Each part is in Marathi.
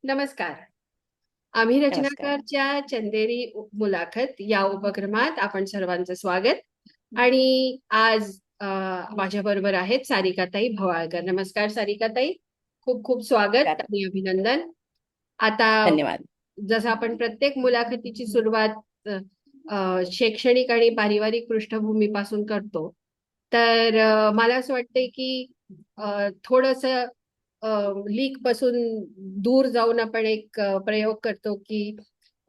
नमस्कार. आम्ही नमस्कार. रचनाकारच्या चंदेरी मुलाखत या उपक्रमात आपण सर्वांचं स्वागत. आणि आज माझ्या बरोबर आहेत सारिकाताई भवाळकर. नमस्कार सारिकाताई, खूप खूप स्वागत नमस्कार. आणि अभिनंदन. आता धन्यवाद. जसं आपण प्रत्येक मुलाखतीची सुरुवात शैक्षणिक आणि पारिवारिक पृष्ठभूमीपासून करतो, तर मला असं वाटतंय की थोडस लीक पासून दूर जाऊन आपण एक प्रयोग करतो की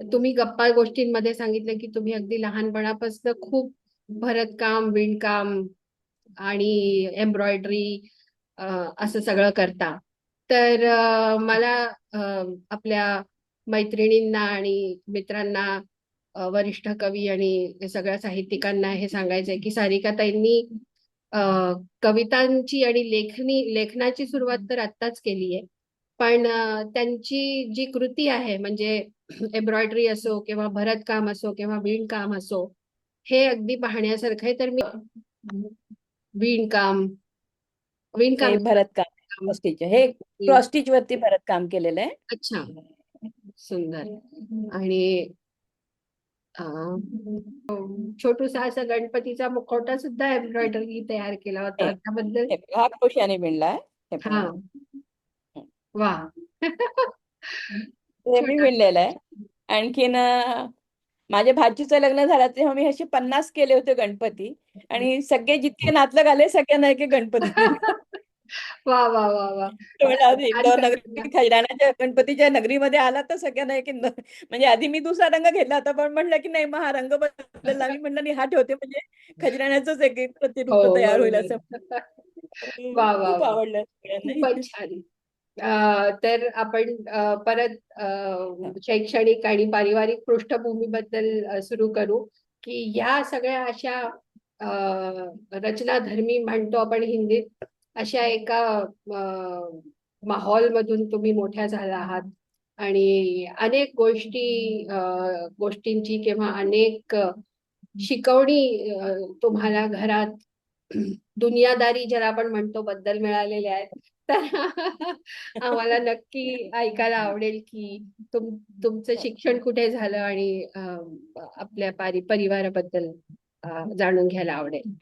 तुम्ही गप्पा गोष्टींमध्ये सांगितलं की तुम्ही अगदी लहानपणापासून खूप भरतकाम, विणकाम आणि एम्ब्रॉयडरी असं सगळं करता. तर मला अ, आपल्या मैत्रिणींना आणि मित्रांना, वरिष्ठ कवी आणि सगळ्या साहित्यिकांना हे सांगायचंय की सारिकाताईंनी अ, कवितांची आणि लेखनाची सुरुवात तर आत्ताच केली आहे. पण त्यांची जी कृती आहे, म्हणजे एम्ब्रॉयडरी असो किंवा भरतकाम असो किंवा विणकाम असो, हे अगदी पाहण्यासारखं आहे. तर मी विणकाम विणकाम हे भरतकाम क्रॉस स्टिच हे क्रॉस स्टिच वरती भरतकाम केलेलं आहे. अच्छा, सुंदर. आणि छोटूसा असा गणपतीचा मुखवटा सुद्धा एम्ब्रॉयडरी तयार केला हे होता त्याबद्दल. हे हा क्रोशाने विणलाय. हे हा, पहा. वा. हे मी छोटा. विणलेलं आहे. आणखीन माझ्या भाचीचं लग्न झालं तेव्हा मी असे 50 केले होते गणपती. आणि सगळे जितके नातलग आले सगळ्यांना एक एक गणपती दिला. वा वा वा वा. तो म्हणला, "आधी छान इंदोर कल्पना. नगरी खैराण्याच्या गणपतीच्या नगरीमध्ये आला तर सगळ्यांना एक इंदोर." म्हणजे आधी मी दुसरा रंग घेतला होता पण म्हणलं की नाही, मग हा रंग बदलला. मी म्हणलं नाही, हा ठेवते म्हणजे खजिराण्याचंच एक एक हो, प्रतिरूप तयार होईल असं. बरोबर. वा वा खूप वा, आवडलं सगळ्यांना. खूपच छान. तर आपण परत शैक्षणिक आणि पारिवारिक पृष्ठभूमीबद्दल सुरू करू की या सगळ्या अशा रचनाधर्मी म्हणतो आपण हिंदीत, अशा एका माहोल मधून तुम्ही मोठ्या झाला आहात. आणि अनेक गोष्टींची किंवा अनेक शिकवणी तुम्हाला घरात दुनियादारी ज्याला आपण म्हणतो बद्दल मिळालेले आहेत. तर आम्हाला नक्की ऐकायला आवडेल की तुमचं शिक्षण कुठे झालं आणि आपल्या परिवाराबद्दल जाणून घ्यायला आवडेल.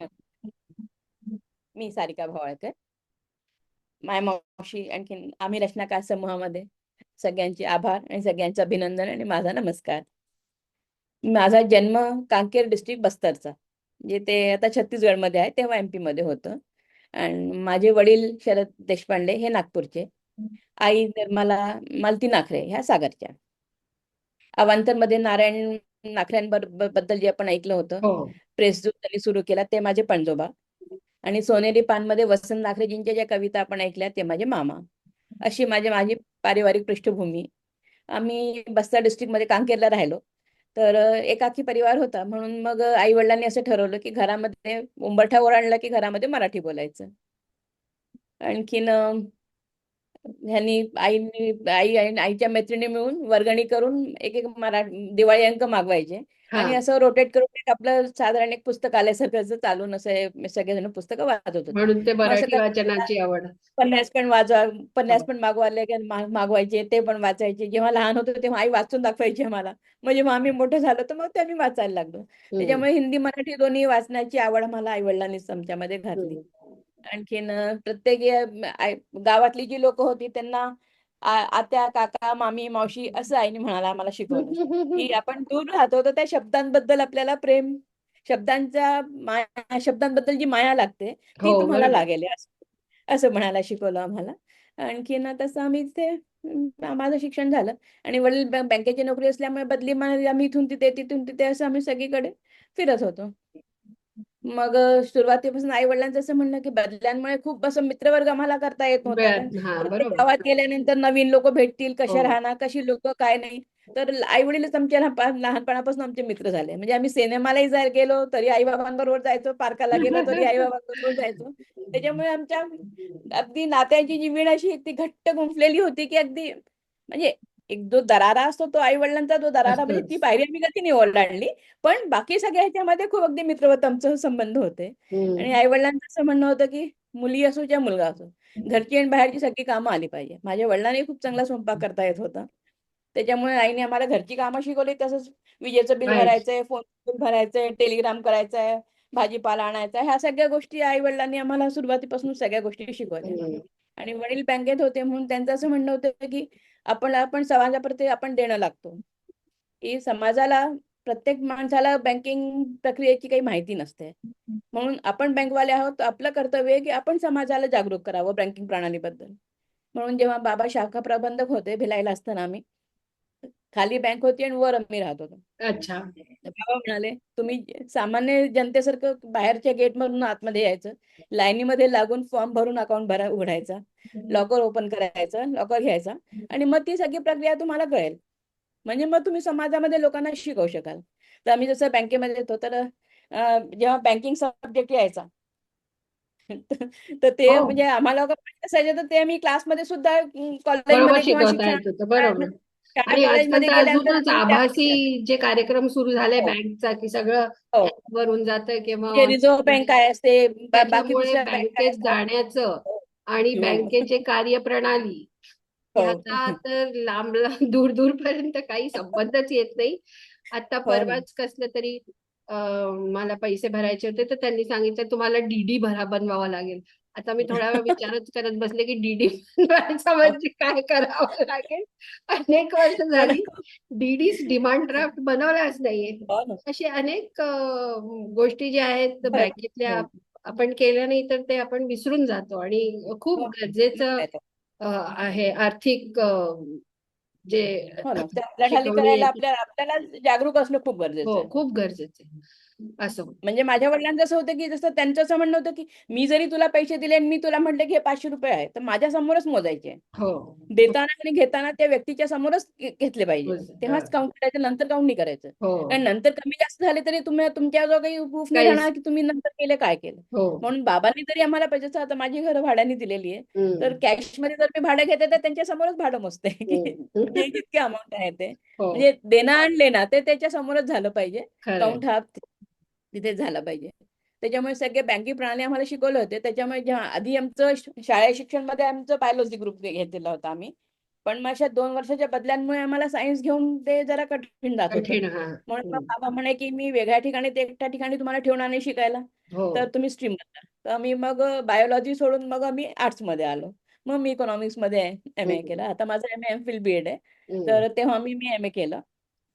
मी सारिका भवाळकर, माय मावशी. आणखीन आम्ही रचनाकार समूहामध्ये सगळ्यांचे आभार आणि सगळ्यांचं अभिनंदन आणि माझा नमस्कार. माझा जन्म कांकेर डिस्ट्रिक्ट बस्तरचा, म्हणजे ते आता छत्तीसगडमध्ये आहे, तेव्हा MP मध्ये होतं. आणि माझे वडील शरद देशपांडे हे नागपूरचे, आई निर्मला मालती नाखरे ह्या सागरच्या. अवांतरमध्ये नारायण नाखऱ्यांबद्दल जे आपण ऐकलं होतं, हो. प्रेस जो त्यांनी सुरू केला, ते माझे पणजोबा. आणि सोनेरी पानमध्ये वसंत नाखरेजींच्या ज्या कविता आपण ऐकल्या ते माझे मामा. अशी माझी पारिवारिक पृष्ठभूमी. आम्ही बस्तर डिस्ट्रिक्टमध्ये कांकेरला राहिलो. तर एकाकी परिवार होता, म्हणून मग आई वडिलांनी असं ठरवलं की घरामध्ये उंबरठा ओलांडला की घरामध्ये मराठी बोलायचं. आणखीन ह्यांनी आईच्या मैत्रिणी मिळून वर्गणी करून एक एक दिवाळी अंक मागवायचे. हा, आणि असं रोटेट करून एक आपलं साधारण एक पुस्तकालयासारखं असं चालून असं हे सगळेजण पुस्तकं वाचत होते. म्हणून ते मग असं मराठी करता वाचनाची आवड. उपन्यास पण वाचवा उपन्यास हो. पण मागवायला की मागवायचे, ते पण वाचायचे. जेव्हा लहान होतो तेव्हा आई वाचून दाखवायची आम्हाला. मग जेव्हा आम्ही मोठं झालो तर मग ते आम्ही वाचायला लागलो. हम्म, त्याच्यामुळे हिंदी मराठी दोन्ही वाचण्याची आवड मला आई वडिलांनीच आमच्यामध्ये घातली. हम्म. आणखीन प्रत्येक गावातली जी लोक होती त्यांना आत्या, काका, मामी, मावशी असं आईने म्हणाला आम्हाला शिकवलं. की आपण दूर राहतो तर त्या शब्दांबद्दल आपल्याला प्रेम, शब्दांबद्दल जी माया लागते ती हो, तुम्हाला बरोबर. लागेल असं म्हणायला शिकवलं आम्हाला. आणखीन तसं आम्ही ते माझं शिक्षण झालं. आणि वडील बँकेची नोकरी असल्यामुळे बदली आम्ही इथून तिथे तिथून तिथे असं आम्ही सगळीकडे फिरत होतो. मग सुरुवातीपासून आई वडिलांचं असं म्हणणं की बदल्यांमुळे खूप असं मित्रवर्ग आम्हाला करता येत नव्हता, कारण हा, प्रत्येक बरोबर. गावात गेल्यानंतर नवीन लोक भेटतील, कशा हो. राहणार, कशी लोक, काय नाही. तर आई वडीलच आमच्या लहानपणापासून आमचे मित्र झाले. म्हणजे आम्ही सिनेमालाही जायला गेलो तरी आई बाबांबरोबर जायचो, पार्काला गेलो तरी आई बाबांबरोबर जायचो. त्याच्यामुळे आमच्या अगदी नात्याची जी वीण अशी ती घट्ट गुंफलेली होती की अगदी म्हणजे एक जो दरारा असतो तो आई वडिलांचा, जो दरारा म्हणजे ती असतोच. पायरी आम्ही कधी नाही ओलांडली. पण बाकी सगळ्या ह्याच्यामध्ये खूप अगदी मित्रवत आमचं संबंध होते. आणि हम्म. आई वडिलांचं असं म्हणणं होतं की मुली असो या मुलगा असो, घरची आणि बाहेरची सगळी कामं आली पाहिजे. माझ्या वडिलांनाही खूप चांगला स्वयंपाक करता येत होता. त्याच्यामुळे आईने आम्हाला घरची कामं शिकवली. तसंच विजेचं बिल राईट. भरायचंय, फोन बिल भरायचंय, टेलिग्राम करायचंय, भाजीपाला आणायचा, ह्या सगळ्या गोष्टी आई वडिलांनी आम्हाला सुरुवातीपासून सगळ्या गोष्टी शिकवल्या. आणि वडील बँकेत होते म्हणून त्यांचं असं म्हणणं होतं की आपण आपण समाजाप्रती आपण देणं लागतो, की समाजाला, प्रत्येक माणसाला बँकिंग प्रक्रियेची काही माहिती नसते. म्हणून आपण बँकवाले आहोत, तर आपलं कर्तव्य आहे की आपण समाजाला जागरूक करावं बँकिंग प्रणालीबद्दल. म्हणून जेव्हा बाबा शाखा प्रबंधक होते भिलाईला असताना, आम्ही खाली बँक होती आणि वर आम्ही राहत होतो. अच्छा. तर बाबा म्हणाले, तुम्ही सामान्य जनतेसारखं बाहेरच्या गेटमधून आतमध्ये यायचं, लाईनीमध्ये लागून फॉर्म भरून अकाउंट उघडायचा, लॉकर ओपन करायचं, लॉकर घ्यायचा, आणि मग ती सगळी प्रक्रिया तुम्हाला कळेल. म्हणजे मग तुम्ही समाजामध्ये लोकांना शिकवू शकाल. तर आम्ही जसं बँकेमध्ये येतो, तर जेव्हा बँकिंग सब्जेक्ट यायचा, तर ते हो, म्हणजे आम्हाला माहित असायचं, तर ते मी क्लासमध्ये सुद्धा, बरोबर कॉलेजमध्ये किंवा शिकवता शिक्षण, येत होतं, बरोबर. शाळा आणि आजकाल कॉलेजमध्ये तर गेल्यानंतर अजूनच आम्हाला त्या आभासी शिकतात. जे कार्यक्रम सुरू झाले हो, बँकचा, की सगळं हो. ऍप वरून जातं किंवा म्हणजे रिझर्व्ह ऑनलाईन बँक आहे. काय असते, बाकी त्याच्यामुळे दुसऱ्या बँक काय बँकेत असतात. जाण्याचं हो. आणि हम्म. बँकेचे कार्यप्रणाली हो. ह्याचा तर लांब लांब दूर दूरपर्यंत काही संबंधच येत नाही. आता हो ना. परवाच कसलं तरी मला पैसे भरायचे होते, तर त्यांनी सांगितलं तुम्हाला डीडी बनवावा लागेल. आता मी थोडा वेळ विचारच करत बसले की डीडी बनवायचा हो म्हणजे काय करावं लागेल. अनेक वर्ष हो ना. झाली डीडीच, डिमांड ड्राफ्ट बनवलाच नाहीये. हो ना. असे अनेक गोष्टी ज्या आहेत बँकेतल्या, हम्म. आपण केल्या नाही तर ते आपण विसरून जातो. आणि खूप हो. गरजेचं आहे आर्थिक जे हो ना, त्या आपल्या खाली शिकवणी आहे करायला ती. आपल्याला जागरूक असणं खूप हो, गरजेचं आहे. खूप गरजेचं आहे. असं. म्हणजे माझ्या वडिलांचं असं होतं, की जसं त्यांचं असं म्हणणं होतं, की मी जरी तुला पैसे दिले आणि मी तुला म्हटलं, की हे ₹500 आहे, तर माझ्या समोरच मोजायचे. हो. देताना आणि घेताना त्या व्यक्तीच्या समोरच घेतले पाहिजे. हा. तेव्हाच काउंट करायचं, नंतर काउंट नाही करायचं. हो. आणि नंतर कमी जास्त झाले तरी तुमच्याजवळ काही प्रूफ नाही काहीच. राहणार, की तुम्ही नंतर केलं, काय केलं. हो. म्हणून बाबांनी तरी आम्हाला पैसे, आता माझी घरं भाड्याने दिलेली आहे. तर हम्म. कॅशमध्ये जर मी भाडं घेते, तर त्यांच्या समोरच भाडं मोजते, की हे हम्म. जितके अमाउंट आहे ते. हो. म्हणजे देणं आणि लेणं ते त्याच्या समोरच झालं पाहिजे. खरंय. काउंट हा तिथे झाला पाहिजे. त्याच्यामुळे सगळे बँकिंग प्रणाली आम्हाला शिकवले होते. त्याच्यामुळे जेव्हा आधी आमचं शाळा शिक्षणमध्ये आमचं बायोलॉजी ग्रुप घेतलेला होता आम्ही. पण मग अशा 2 वर्षाच्या बदल्यांमुळे आम्हाला सायन्स घेऊन ते जरा कठीण जात होतं. कठीण. हा. म्हणून मग बाबा म्हणे, की "मी वेगळ्या ठिकाणी ते एकट्या ठिकाणी तुम्हाला ठेवणार नाही शिकायला. हो. तर तुम्ही स्ट्रीम बदला." तर आम्ही मग बायोलॉजी सोडून मग आम्ही आर्ट्समध्ये आलो. मग मी इकॉनॉमिक्समध्ये एम-ए केलं. आता माझं एम-ए, एम-फिल, बी-एड आहे. हम्म. तर तेव्हा मी एम-ए केलं.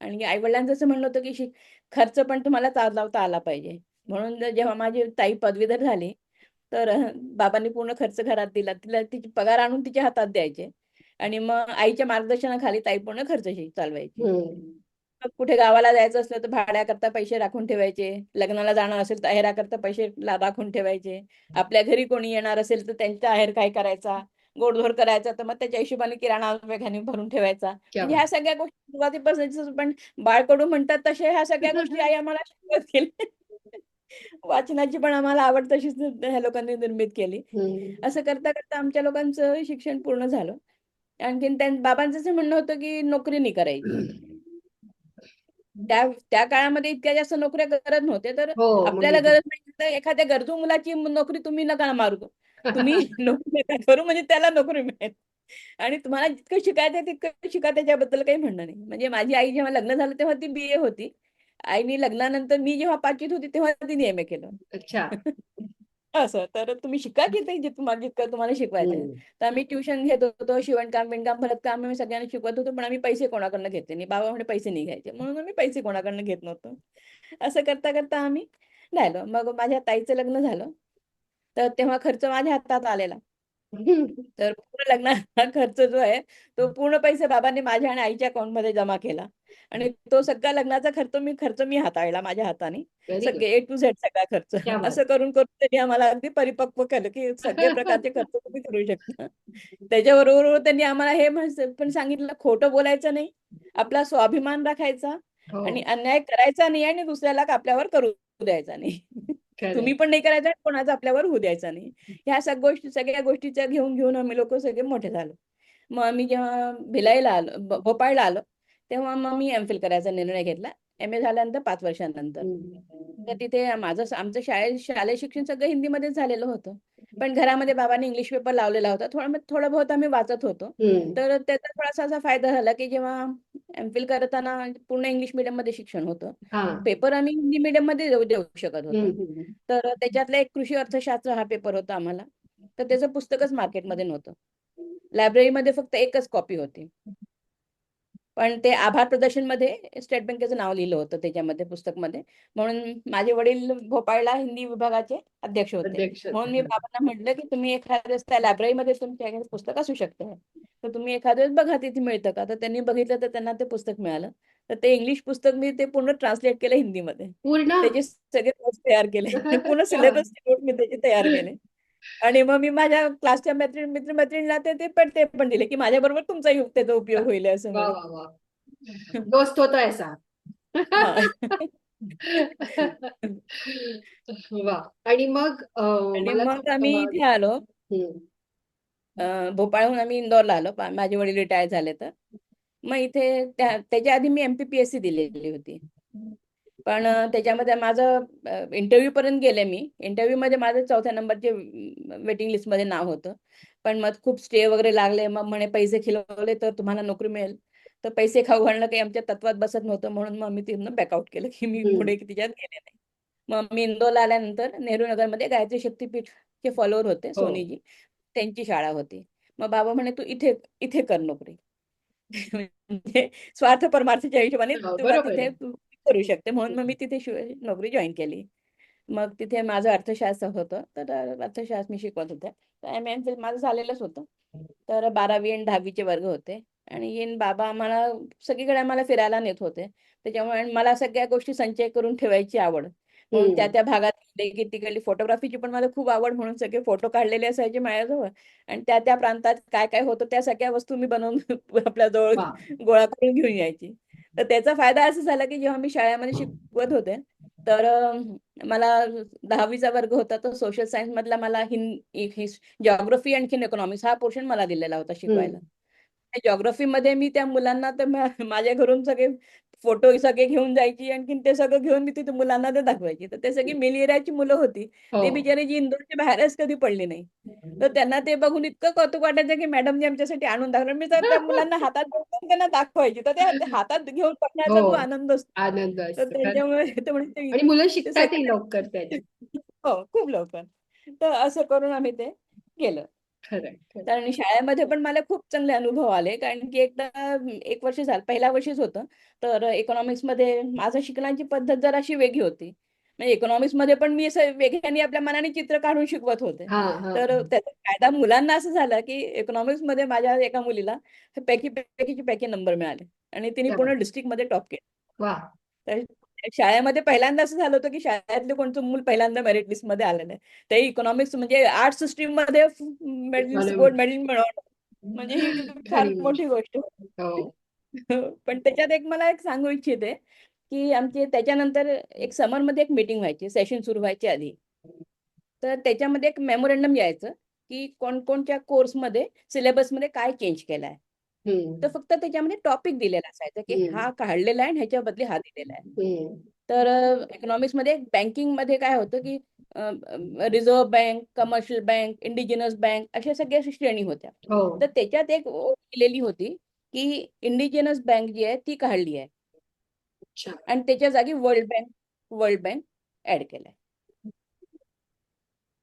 आणि आई-वडिलांचं असं म्हणणं होतं, की खर्च पण तुम्हाला चालवता आला पाहिजे. म्हणून जेव्हा माझी ताई पदवीधर झाली, तर बाबांनी पूर्ण खर्च घरात दिला. तिला तिची पगार आणून तिच्या हातात द्यायचे आणि मग आईच्या मार्गदर्शनाखाली ताई पूर्ण खर्च चालवायची. हम्म. मग कुठे गावाला जायचं असलं तर भाड्याकरता पैसे राखून ठेवायचे. लग्नाला जाणं असेल तर आहेराकरता पैसे राखून ठेवायचे. आपल्या घरी कोणी येणार असेल तर त्यांचा आहेर काय करायचा, गोडधोड करायचा, तर मग त्याच्या हिशोबाने किराणा वेगाने भरून ठेवायचा. क्या म्हणजे ह्या सगळ्या गोष्टी सुरुवातीपासून, पण बाळकडू म्हणतात तशा ह्या सगळ्या गोष्टी आई आम्हाला शिकवत गेली. वाचनाची पण आम्हाला आवड तशीच ह्या लोकांनी निर्मित केली. हम्म. असं करता करता आमच्या लोकांचं शिक्षण पूर्ण झालं. आणखीन बाबांचं असं म्हणणं होतं, की नोकरी नाही करायची. त्या त्या काळामध्ये इतक्या जास्त नोकऱ्या करत नव्हते. तर हो, आपल्याला मुली. गरज नाही तर एखाद्या गरजू मुलाची नोकरी तुम्ही नका मारू. तुम्ही नोकरी नका करू, म्हणजे त्याला नोकरी मिळेल. आणि तुम्हाला जितकं शिकायचं आहे तितकं शिका, त्याच्याबद्दल काही म्हणणं नाही. म्हणजे माझी आई जेव्हा लग्न झालं तेव्हा ती बी-ए होती. आईनी लग्नानंतर मी जेव्हा 5वीत होती तेव्हा तिने एम-ए केलं. अच्छा. असं. तर तुम्ही शिका की ते जितकं तुम्हाला शिकवायचं आहे. हम्म. तर आम्ही ट्युशन घेत होतो. शिवणकाम, विणकाम, भरतकाम आम्ही सगळ्यांना शिकवत होतो. पण आम्ही पैसे कोणाकडनं घेतले नाही. बाबा म्हणे पैसे नाही घ्यायचे. म्हणून आम्ही पैसे कोणाकडनं घेत नव्हतो. असं करता करता आम्ही राहिलो. मग माझ्या ताईचं लग्न झालं. तर तेव्हा खर्च माझ्या हातात आलेला. तर पूर्ण लग्नाचा खर्च जो आहे, तो पूर्ण पैसे बाबांनी माझ्या आणि आईच्या अकाउंटमध्ये जमा केला. आणि तो सगळा लग्नाचा खर्च मी हाताळला माझ्या हाताने. Very good. सगळे ए टू झेड सगळा खर्च. क्या बात. असं करून करून त्यांनी आम्हाला अगदी परिपक्व केलं, की सगळे प्रकारचे खर्च तुम्ही करू शकता. त्याच्याबरोबर त्यांनी आम्हाला हे पण सांगितलं, खोटं बोलायचं नाही, आपला स्वाभिमान राखायचा हो. आणि अन्याय करायचा नाही आणि दुसऱ्याला आपल्यावर करू द्यायचा नाही. तुम्ही खरंय. पण नाही करायचं आणि कोणाचा आपल्यावर होऊ द्यायचा नाही. ह्या सगळ्या गोष्टीच्या घेऊन घेऊन आम्ही लोक सगळे मोठे झालो. मग आम्ही जेव्हा भिलाईला आलो, भोपाळला आलो, तेव्हा मग मी एम-फिल करायचा निर्णय घेतला. MA झाल्यानंतर 5 वर्षांनंतर. तर तिथे आमचं शालेय शिक्षण सगळं हिंदीमध्येच झालेलं होतं. पण घरामध्ये बाबांनी इंग्लिश पेपर लावलेला होता. थोडं बहुत आम्ही वाचत होतो. तर त्याचा थोडासा असा फायदा झाला की जेव्हा MPhil करताना पूर्ण इंग्लिश मीडियम मध्ये शिक्षण होतं. हा. पेपर आम्ही हिंदी मीडियम मध्ये देऊ शकत होतो. तर त्याच्यातला एक कृषी अर्थशास्त्र हा पेपर होता आम्हाला. तर त्याचं पुस्तकच मार्केटमध्ये नव्हतं. लायब्ररीमध्ये फक्त एकच कॉपी होती. पण ते आभार प्रदर्शन मध्ये स्टेट बँकेचं नाव लिहिलं होतं त्याच्यामध्ये पुस्तकमध्ये. म्हणून माझे वडील भोपाळला हिंदी विभागाचे अध्यक्ष होते. अध्यक्ष. म्हणून मी बाबांना म्हटलं की तुम्ही एखाद्या वेळेस त्या लायब्ररीमध्ये तुमच्या पुस्तक असू शकतं, तर तुम्ही एखाद्या वेळेस बघा तिथे मिळतं का. तर त्यांनी बघितलं तर त्यांना ते पुस्तक मिळालं. तर ते इंग्लिश पुस्तक मी ते पूर्ण ट्रान्सलेट केलं हिंदीमध्ये. पूर्ण. त्याचे सगळे नोट्स तयार केले. पूर्ण सिलेबस नोट मी त्याचे तयार केले. आणि मग मी माझ्या क्लासच्या मित्रमैत्रिणींना ते पण दिले की माझ्या बरोबर तुमचा त्याचा उपयोग होईल असं वा म्हणून. वा वा. दोस्त होतो ऐसा. हा. वा. आणि मग आणि मला मग आम्ही इथे आलो. भोपाळहून आम्ही इंदोरला आलो. माझे वडील रिटायर झाले तर. मग इथे त्याच्या आधी मी MPPSC दिलेली होती. पण त्याच्यामध्ये माझं इंटरव्ह्यू पर्यंत गेले मी. इंटरव्ह्यू मध्ये माझं 4थ्या नंबरचे वेटिंग लिस्ट मध्ये नाव होतं. पण मग खूप स्टे वगैरे लागले. मग म्हणे पैसे खिलवले तर तुम्हाला नोकरी मिळेल. तर पैसे खाऊ घालणं काही आमच्या तत्वात बसत नव्हतं. म्हणून मग मी तिथनं बॅकआउट केलं की मी पुढे तिच्यात गेले नाही. मग मी इंदोरला आल्यानंतर नेहरू नगरमध्ये गायत्री शक्तीपीठचे फॉलोअर होते सोनीजी. त्यांची शाळा होती. मग बाबा म्हणे तू इथे इथे कर नोकरी. म्हणजे स्वार्थ परमार्थच्या हिशोबाने तुला बरोबर तिथे आहे. तू करू शकते. म्हणून मग मी तिथे नोकरी जॉईन केली. मग तिथे माझं अर्थशास्त्र होतं. तर अर्थशास्त्र मी शिकवत होते. तर MA माझं झालेलंच होतं. तर 12वी आणि 10वीचे वर्ग होते. आणि बाबा सगळीकडे आम्हाला फिरायला नेत होते. त्याच्यामुळे मला सगळ्या गोष्टी संचय करून ठेवायची आवड. म्हणून त्या भागात की तिकडली फोटोग्राफीची पण मला खूप आवड. म्हणून सगळे फोटो काढलेले असायचे माझ्याजवळ. आणि त्या प्रांतात काय काय होतं त्या सगळ्या वस्तू मी बनवून आपल्या जवळ वा. गोळा करून घेऊन यायची. तर त्याचा फायदा असा झाला की जेव्हा मी शाळेमध्ये शिकवत होते तर मला 10वीचा वर्ग होता तो सोशल सायन्स मधला मला जिओग्राफी आणखीन इकॉनॉमिक्स हा पोर्शन मला दिलेला होता शिकवायला. जिओग्राफी मध्ये मी त्या मुलांना तर माझ्या घरून सगळे फोटो सगळे घेऊन जायची. आणखीन ते सगळं घेऊन मी तिथे मुलांना ते दाखवायची. तर ते सगळी मिल एरियाची मुलं होती. ते बिचारे जी इंदोरच्या बाहेरच कधी पडली नाही. तर त्यांना ते बघून इतकं कौतुक वाटायचं की मॅडमने आमच्यासाठी आणून दाखवलं. मी तर त्या मुलांना हातात घेऊन त्यांना दाखवायची. तर त्या हातात घेऊन बघण्याचा जो आनंद असतो. आनंद तर असतो खरं. त्याच्यामुळे ते म्हणजे आणि मुलं ते शिकतातही सगळं लवकर त्याच्यात. हो खूप लवकर. तर असं करून आम्ही ते केलं. खरं. कारण शाळेमध्ये पण मला खूप चांगले अनुभव आले. कारण की एकदा 1 वर्ष झालं, पहिल्या वर्षीच होतं. तर इकॉनॉमिक्स मध्ये माझं शिकण्याची पद्धत जराशी वेगळी होती. म्हणजे इकॉनॉमिक्स मध्ये पण मी असं वेगळ्याने आपल्या मनाने चित्र काढून शिकवत होते. हा हा. तर त्याचा फायदा मुलांना असं झाला की इकॉनॉमिक्स मध्ये माझ्या एका मुलीला पैकीचे पैकी नंबर मिळाले. आणि तिने पूर्ण डिस्ट्रिक्ट मध्ये टॉप केलं. वा. तर शाळेमध्ये पहिल्यांदा असं झालं होतं की शाळेतले कोणतं मूल पहिल्यांदा मेरिट लिस्ट मध्ये आलेलं आहे. ते इकॉनॉमिक्स म्हणजे आर्ट्स स्ट्रीम मध्ये गोल्ड मेडल मिळवणं म्हणजे ही फार खरी मोठी गोष्ट हो. पण त्याच्यात मला एक सांगू इच्छिते की आमची त्याच्यानंतर एक समर मध्ये एक मीटिंग व्हायची सेशन सुरू व्हायच्या आधी. तर त्याच्यामध्ये एक मेमोरंडम यायचं की कोणकोणत्या कोर्समध्ये सिलेबसमध्ये काय चेंज केलाय. तर फक्त त्याच्यामध्ये टॉपिक दिलेला असायचा की हा काढलेला आहे आणि ह्याच्या बदली हा दिलेला आहे. तर इकॉनॉमिक्स मध्ये बँकिंग मध्ये काय होतं की reserve bank, commercial bank, indigenous bank अशा सगळ्या श्रेणी होत्या. तर त्याच्यात एक ओळ केलेली होती की इंडिजिनस बँक जी आहे ती काढली आहे. आणि त्याच्या जागी वर्ल्ड बँक ऍड केलाय.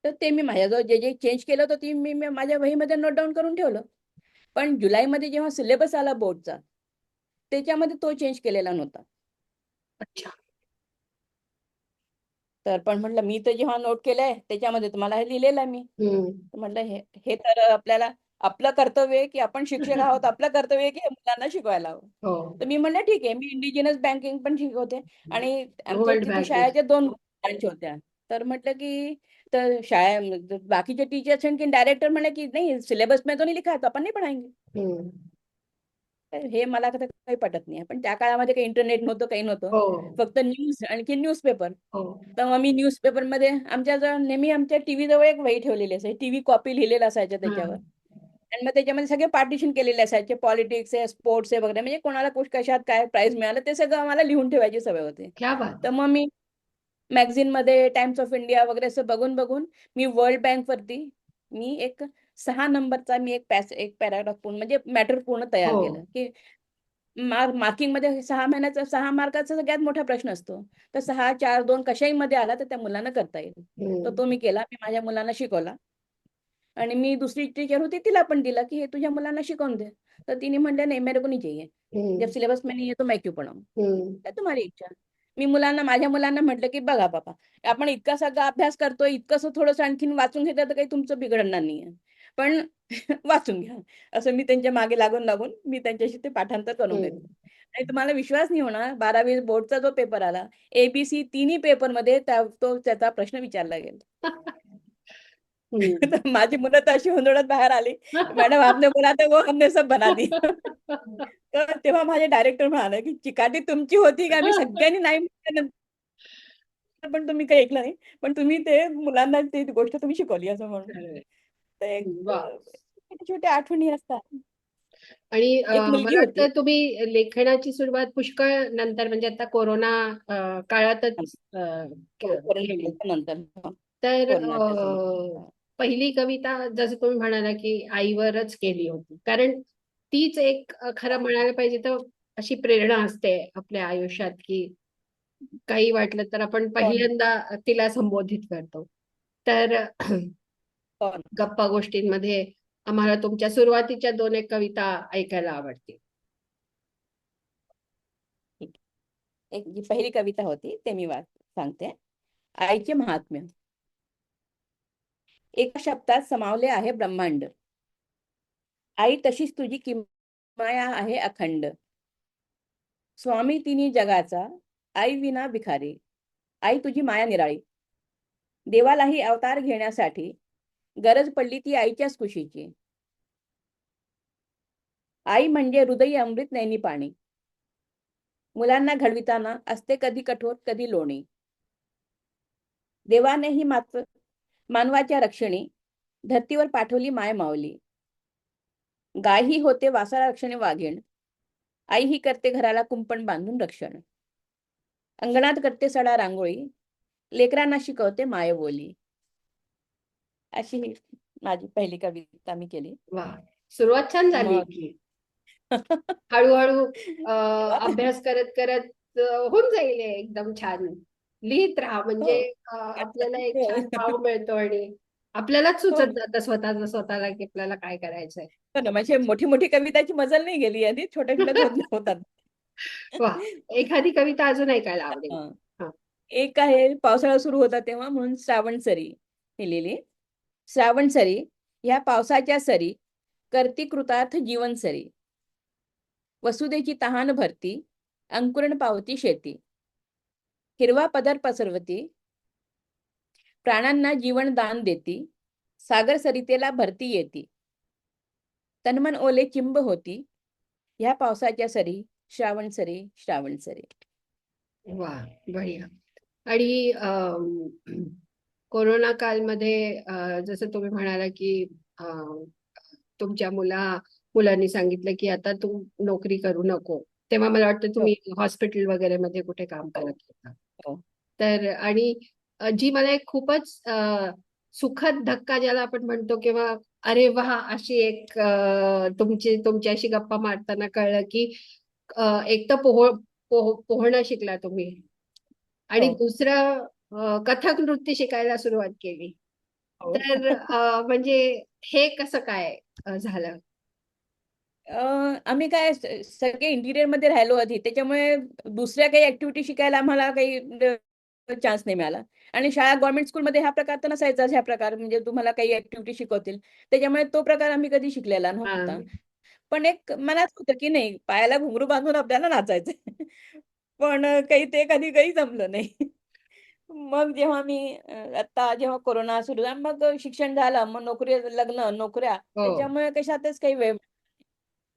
तर ते मी माझ्याजवळ जे जे चेंज केलं होतं ते मी माझ्या वहीमध्ये नोट डाऊन करून ठेवलं. पण जुलैमध्ये जेव्हा सिलेबस आला बोर्डचा त्याच्यामध्ये तो चेंज केलेला नव्हता. अच्छा. तर पण म्हटलं मी तर जेव्हा नोट केलंय त्याच्यामध्ये तुम्हाला हे लिहिलेलं आहे मी. म्हटलं हे तर आपलं कर्तव्य आहे की आपण शिक्षक आहोत. आपलं कर्तव्य आहे की मुलांना शिकवायला हवं. तर मी म्हणलं ठीक आहे मी इंडिजिनस बँकिंग पण शिकवते. आणि आमच्या वर्ल्ड तिथे बँक. शाळेच्या 2 ब्रांच होत्या. तर म्हटलं की तर बाकीचे टीचर्स आणखी डायरेक्टर म्हणे की नाही सिलेबस में तो नहीं लिखा है तो अपन नहीं पढ़ाएंगे. हे मला तर काही पटत नाही. पण त्या काळामध्ये काही इंटरनेट नव्हतं, काही नव्हतं. फक्त न्यूज आणखी न्यूजपेपर. तर मग मी न्यूजपेपर मध्ये आमच्या नेहमी आमच्या टीव्ही जवळ एक वही ठेवलेली असायची. टीव्ही कॉपी लिहिलेला असायच्या त्याच्यावर. आणि मग त्याच्यामध्ये सगळे पार्टिशन केलेले असायचे, पॉलिटिक्स आहे, स्पोर्ट्स आहे वगैरे, म्हणजे कोणाला कशात काय प्राइज मिळालं ते सगळं आम्हाला लिहून ठेवायची सवय होती. क्या बात तर मग मी मॅगझिन मध्ये टाइम्स ऑफ इंडिया वगैरे असं बघून बघून मी वर्ल्ड बँक वरती मी एक 6 नंबरचा मी एक पॅराग्राफ पूर्ण म्हणजे मॅटर पूर्ण तयार हो. केलं की मार्किंग मध्ये 6 महिन्याचा 6 मार्काचा सगळ्यात मोठा प्रश्न असतो. तर 6, 4, 2 कशाही मध्ये आला तर त्या मुलांना करता येईल. तर तो मी केला. मी माझ्या मुलांना शिकवला. आणि मी दुसरी टीचर होती तिला पण दिला की हे तुझ्या मुलांना शिकवून दे. तर तिने म्हणलं नाही मेरे को नहीं चाहिए. जब हम्म. सिलेबस में नहीं है तो मैं क्यों पढ़ाऊं. हम्म. तर तुम्हारी इच्छा. मी माझ्या मुलांना म्हटलं की बघा बाबा आपण इतका सगळा अभ्यास करतोय इतकंसं थोडंसं आणखीन वाचून घेतलं तर काही तुमचं बिघडणार नाहीये. पण वाचून घ्या. असं मी त्यांच्या मागे लागून लागून मी त्यांच्याशी ते पाठांतर करून घेतलं. आणि तुम्हाला विश्वास नाही होणार 12वी बोर्डचा जो पेपर आला ABC तिन्ही पेपरमध्ये त्याचा प्रश्न विचारला गेला. हम्म. तर माझी मुलं तर अशी हुंदडत बाहेर आली. मॅडम आपने बोला था वो हमने सब बना दी. तर तेव्हा माझे डायरेक्टर म्हणाले की चिकाटी तुमची होती का आम्ही सगळ्यांनी नाही म्हटल्यानंतर पण तुम्ही काही ऐकलं नाही. पण तुम्ही ते मुलांना ती गोष्ट तुम्ही शिकवली असं म्हणून. तर एक वा. छोट्या आठवणी असतात. आणि एक मुलगी मला होती. वाटतं तुम्ही लेखनाची सुरुवात पुष्कळ नंतर म्हणजे आता कोरोना काळातच हो, केली. कोरोनाच्या नंतर. तर कोरोनाच्या समोर. पहिली कविता जसं तुम्ही म्हणाला की आईवरच केली होती, कारण तीच एक खरं म्हणायला पाहिजे तर अशी प्रेरणा असते आपल्या आयुष्यात की काही वाटलं तर आपण हो ना. पहिल्यांदा तिला संबोधित करतो. तर हो ना. गप्पा गोष्टींमध्ये आम्हाला तुमच्या सुरुवातीच्या 2 एक कविता ऐकायला आवडतील. ठीक आहे. एक जी पहिली कविता होती ते मी सांगते. आईचे महात्म्य. एका शब्दात समावले आहे ब्रह्मांड. आई तशीच तुझी किमया आहे अखंड. स्वामी तिन्ही जगाचा आई विना भिखारी. आई तुझी माया निराळी. देवालाही अवतार घेण्यासाठी गरज पडली ती आईच्याच कुशीची. आई म्हणजे हृदयी अमृत नैनी पाणी. मुलांना घडविताना असते कधी कठोर कधी लोणी. देवानेही मात्र मानवाच्या रक्षणी धरतीवर पाठवली माय माऊली. गाय ही होते वासरा रक्षणे वाघीण. आई ही करते घराला कुंपण बांधून रक्षण. अंगणात करते सडा रांगोळी. लेकरांना शिकवते माय बोली. अशी ही माझी पहिली कविता मी केली. वा, सुरुवात छान झाली मग की हळूहळू तेव्हा अभ्यास करत करत होऊन जाईल हे एकदम छान. लिहित राहा हो म्हणजे आपल्याला एक छान हो भाव मिळतो आणि आपल्यालाच हो सुचत ना. जातं स्वतःला की आपल्याला काय करायचंय. हो ना, म्हणजे मोठी मोठी कविताची मजल नाही गेली आधी छोट्या छोट्याच होतात. वा, एखादी कविता अजून ऐकायला आवडेल. हा. हा. एक आहे पावसाळा सुरू होता तेव्हा म्हणून श्रावण सरी ही लिहिली. श्रावण सरी ह्या पावसाच्या सरी करती कृतार्थ जीवन सरी. वसुदेची तहान भरती अंकुरण पावती शेती. हिरवा पदर पसरवती प्राणांना जीवन दान देती. सागर सरितेला भरती येती. तन्मन ओले चिंब होती ह्या पावसाच्या सरी श्रावण सरी श्रावण सरी. वा, बढिया. आणि कोरोना कालमध्ये जसं तुम्ही म्हणाला की तुमच्या मुलांनी सांगितलं की आता तू नोकरी करू नको, तेव्हा मला वाटतं हो तुम्ही हॉस्पिटल वगैरे मध्ये कुठे काम हो करत होता. हो तर आणि जी मला एक खूपच सुखद धक्का ज्याला आपण म्हणतो किंवा अरे वा अशी एक तुमच्याशी गप्पा मारताना कळलं की एक तर पोहणं शिकला तुम्ही आणि हो दुसरं कथक नृत्य शिकायला सुरुवात केली. हो. तर म्हणजे हे कसं काय झालं? आम्ही काय सगळे इंटिरियर मध्ये राहिलो आधी त्याच्यामुळे दुसऱ्या काही ऍक्टिव्हिटी शिकायला आम्हाला काही चान्स नाही मिळाला. आणि शाळा गव्हर्नमेंट स्कूलमध्ये हा प्रकार तर नसायचाच. ह्या प्रकार म्हणजे तुम्हाला काही ऍक्टिव्हिटी शिकवतील त्याच्यामुळे तो प्रकार आम्ही कधी शिकलेला हा. नव्हता. पण एक मनात होतं की नाही पायाला घुंगरू बांधून आपल्याला नाचायचंय. पण काही कधी जमलं नाही. मग जेव्हा मी आता जेव्हा कोरोना सुरू झाला मग शिक्षण झालं मग नोकरी लग्न नोकऱ्या हो. त्याच्यामुळे कशातच काही वेळ.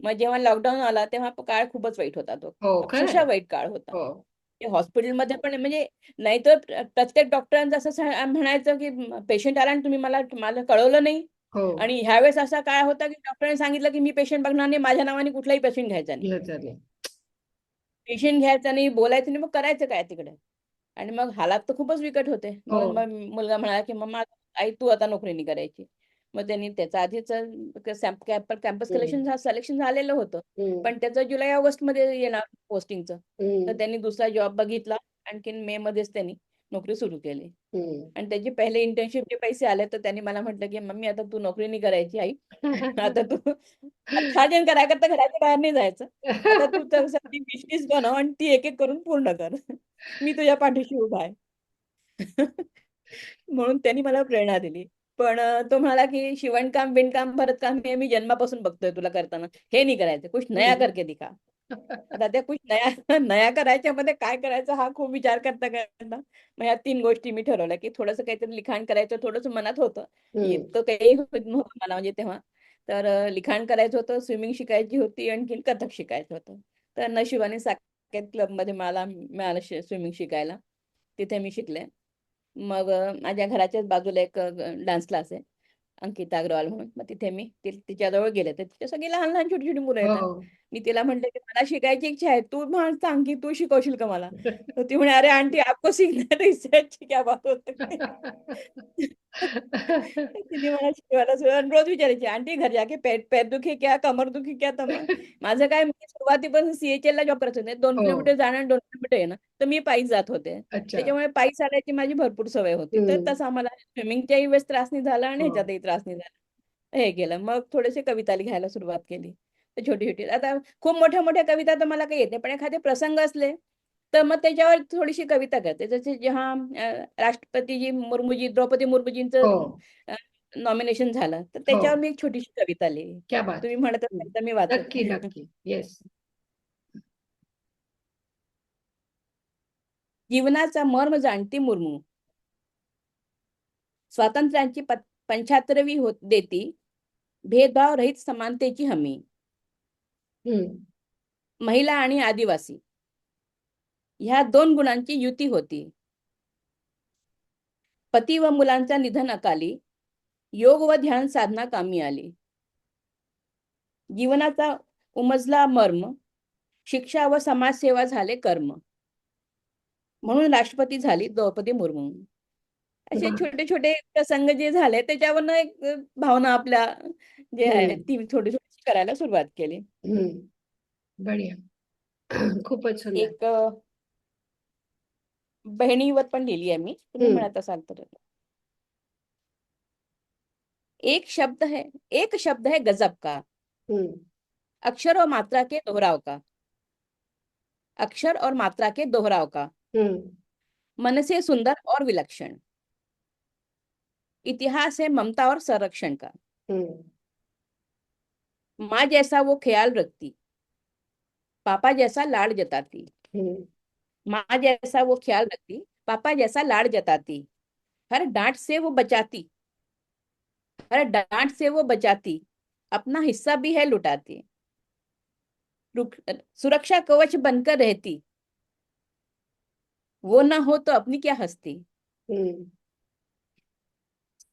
मग जेव्हा लॉकडाऊन आला तेव्हा काळ खूपच वाईट होता तो. हो, खरंय. अक्षरशः वाईट काळ होता. हो. ते हॉस्पिटलमध्ये पण म्हणजे नाहीतर प्रत्येक डॉक्टरांचं असं म्हणायचं की पेशंट आला आणि तुम्ही मला कळवलं नाही. हो. आणि ह्यावेळेस असा काय होता की डॉक्टरांनी सांगितलं की मी पेशंट बघणार नाही, माझ्या नावाने कुठलाही पेशंट घ्यायचा नाही. घ्यायचं नाही. पेशंट घ्यायचा नाही, बोलायचं नाही, मग करायचं काय तिकडे. आणि मग हालात तर खूपच बिकट होते. हो. म्हणून मग मुलगा म्हणाला की मम्मा आई तू आता नोकरी नाही करायची. मग त्यांनी त्याचं आधीच कॅम्पस सिलेक्शन झालेलं होतं, पण त्याचं जुलै ऑगस्ट मध्ये येणार पोस्टिंगचं. तर त्यांनी दुसरा जॉब बघितला. आणखीन मे मध्येच त्यांनी नोकरी सुरू केली. आणि त्याचे पहिले इंटर्नशिपचे पैसे आले तर त्यांनी मला म्हटलं की मम्मी आता तू नोकरी नाही करायची आई, आता तू सार्जन करायकरता घराच्या बाहेर नाही जायचं. आता तू तर ती बिझनेस बनव आणि ती एक एक करून पूर्ण कर. मी तुझ्या पाठीशी उभा आहे. म्हणून त्यांनी मला प्रेरणा दिली. पण तो म्हणाला की शिवणकाम, विणकाम, भरतकाम हे मी जन्मापासून बघतोय तुला करताना, हे नाही करायचं, कुछ नया करके दिखा. आता त्या कुछ नया नया करायच्या मध्ये काय करायचं हा खूप विचार करता करता मग ह्या 3 गोष्टी मी ठरवल्या की थोडंसं काहीतरी लिखाण करायचं, थोडंसं मनात होतं. इतकं काही होत नव्हतं मला म्हणजे तेव्हा. तर लिखाण करायचं होतं, स्विमिंग शिकायची होती, आणखीन कथक शिकायचं होतं. तर नशिबाने साकेत क्लबमध्ये मला मिळालं स्विमिंग शिकायला. तिथे मी शिकले. मग माझ्या घराच्याच बाजूला एक डान्स क्लास आहे, अंकिता अग्रवाल म्हणून. मग तिथे मी तिच्याजवळ गेले तर तिथे सगळी लहान लहान छोटी छोटी मुलं येतात. हो. मी तिला म्हटलं की मला शिकायची इच्छा आहे, तू म्हण सांग की तू शिकवशील का मला. तर ती म्हणे अरे आंटी आपको सीखना है तो इससे अच्छी क्या बात होती है. तिने मला शिकवायला सुरुवात आणि रोज विचारायची आंटी घर जाके पैर दुखी क्या, कमर दुखी क्या. तर मग माझं काय, मी सुरुवातीपासून CHL ला जॉब करत होते, 2 हो. किलोमीटर जाणं आणि 2 किलोमीटर येणं. तर मी पायी जात होते. अच्छा. त्याच्यामुळे पायी चालायची माझी भरपूर सवय होती. तर तसा मला स्विमिंगच्याही वेळेस त्रास नाही झाला आणि हो. ह्याच्यातही त्रास नाही झाला. हे केलं. मग थोडेसे कविता लिहायला सुरुवात केली. तर छोटी-छोटी. आता खूप मोठ्या-मोठ्या कविता तर मला काही येत नाही. पण एखादे प्रसंग असले, तर मग त्याच्यावर थोडीशी कविता करते. जसे जेव्हा राष्ट्रपतीजी मुर्मूजी, द्रौपदी हो. मुर्मूजींचं नॉमिनेशन झालं, तर हो. त्याच्यावर मी एक छोटीशी कविता लिहिली. क्या बात. तुम्ही म्हणत असाल तर मी वाचते. नक्की नक्की. येस. जीवनाचा मर्म जाणती मुर्मू, स्वातंत्र्याची 75वी होत देती, भेदभाव रहित समानतेची हमी. महिला आणि आदिवासी ह्या 2 गुणांची युती होती. पती व मुलांचा निधन अकाली, योग व ध्यान साधना कामी आली. जीवनाचा उमजला मर्म, शिक्षा व समाजसेवा झाले कर्म. म्हणून राष्ट्रपती झाली द्रौपदी मुर्मू. असे छोटे छोटे प्रसंग जे झाले त्याच्यावरनं एक भावना आपल्या जे आहे ती थोडी थोडी करायला सुरुवात केली. बढिया. खूपच सुंदर. एक बहिणीवर पण लिहिली आहे मी, तुम्ही म्हणत असाल तर. एक शब्द है गजब का, अक्षर और मात्रा के दोहराव का. अक्षर और मात्रा के दोहराव का, मन से सुंदर और विलक्षण. इतिहास है ममता और संरक्षण का. माँ जैसा वो ख्याल रखती, पापा जैसा लाड जताती. माँ जैसा वो ख्याल रखती, पापा जैसा लाड जताती. हर डांट से वो बचाती, हर डांट से वो बचाती, अपना हिस्सा भी है लुटाती. सुरक्षा कवच बनकर रहती, वो ना हो तो अपनी क्या हस्ती.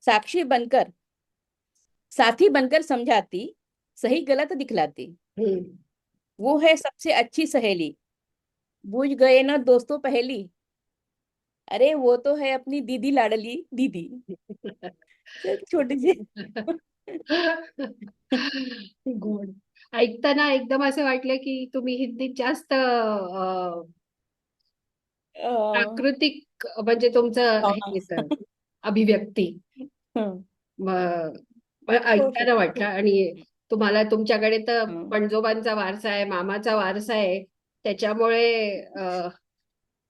साक्षी बनकर, साथी बनकर समझाती, सही गलत दिखलाती. वो है सबसे अच्छी सहेली, बूझ गए ना दोस्तों पहेली. अरे वो तो है अपनी दीदी लाडली दीदी. छोटीशी. गोड. ऐकताना एकदम असं वाटलं की तुम्ही हिंदीत जास्त प्राकृतिक म्हणजे तुमचं हे भावना. येतं, अभिव्यक्ती. हं. होऊ ऐकताना शकते. वाटलं. आणि तुम्हाला तुमच्याकडे तर हं. पणजोबांचा वारसा आहे, मामाचा वारसा आहे. त्याच्यामुळे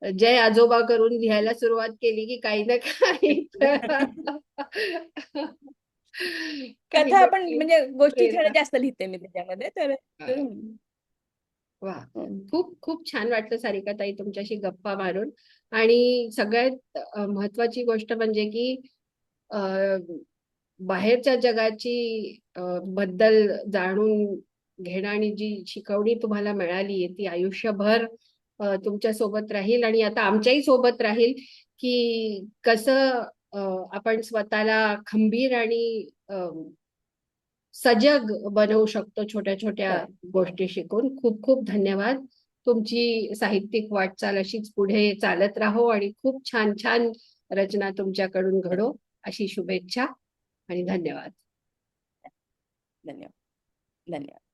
जय आजोबा करून लिहायला सुरुवात केली की काही ना काही काही कथा ना पण काही म्हणजे गोष्टी थोड्या प्रेरणा. जास्त लिहिते मी त्याच्यामध्ये तर. वा. हं. खूप खूप छान वाटलं सारिकाताई तुमच्याशी गप्पा मारून. आणि सगळ्यात महत्वाची गोष्ट म्हणजे की अ, बाहेरच्या जगाची बद्दल जाणून घेणं आणि जी शिकवणी तुम्हाला मिळाली ती आयुष्यभर तुमच्या सोबत राहील आणि आता आमच्याही सोबत राहील. की कसं आपण स्वतःला खंबीर आणि सजग बनवू शकतो छोट्या छोट्या खरं. गोष्टी शिकून. खूप खूप धन्यवाद. तुमची साहित्यिक वाटचाल अशीच पुढे चालत राहो आणि खूप छान छान रचना तुमच्याकडून घडो अशी शुभेच्छा आणि धन्यवाद. धन्यवाद. धन्यवाद.